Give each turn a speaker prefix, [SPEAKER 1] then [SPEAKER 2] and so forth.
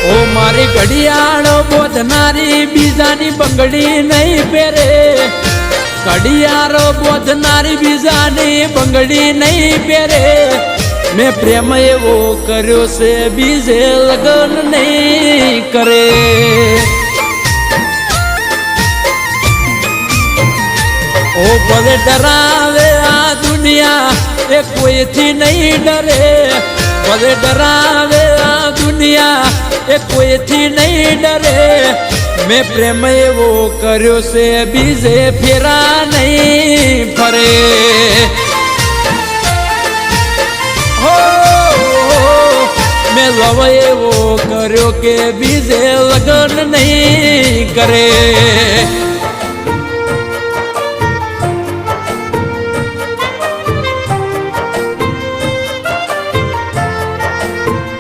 [SPEAKER 1] ઓ મારી ઘડિયાળો બોધનારી બીજાની બંગડી નહીં પહેરે, ઘડિયાળો બોધનારી બીજાની બંગડી નહીં પહેરે. મેં પ્રેમ એવો કર્યો છે બીજે લગ્ન નહીં કરે. ઓ ભલે ડરાવે આ દુનિયા એ કોઈથી નહીં ડરે, ભલે ડરાવે આ દુનિયા એ કોઈથી નહીં ડરે. મેં પ્રેમ એવો કર્યો છે બીજે ફેરા નહીં ફરે. હો મેં લવ એવો કર્યો કે બીજે લગ્ન નહીં કરે.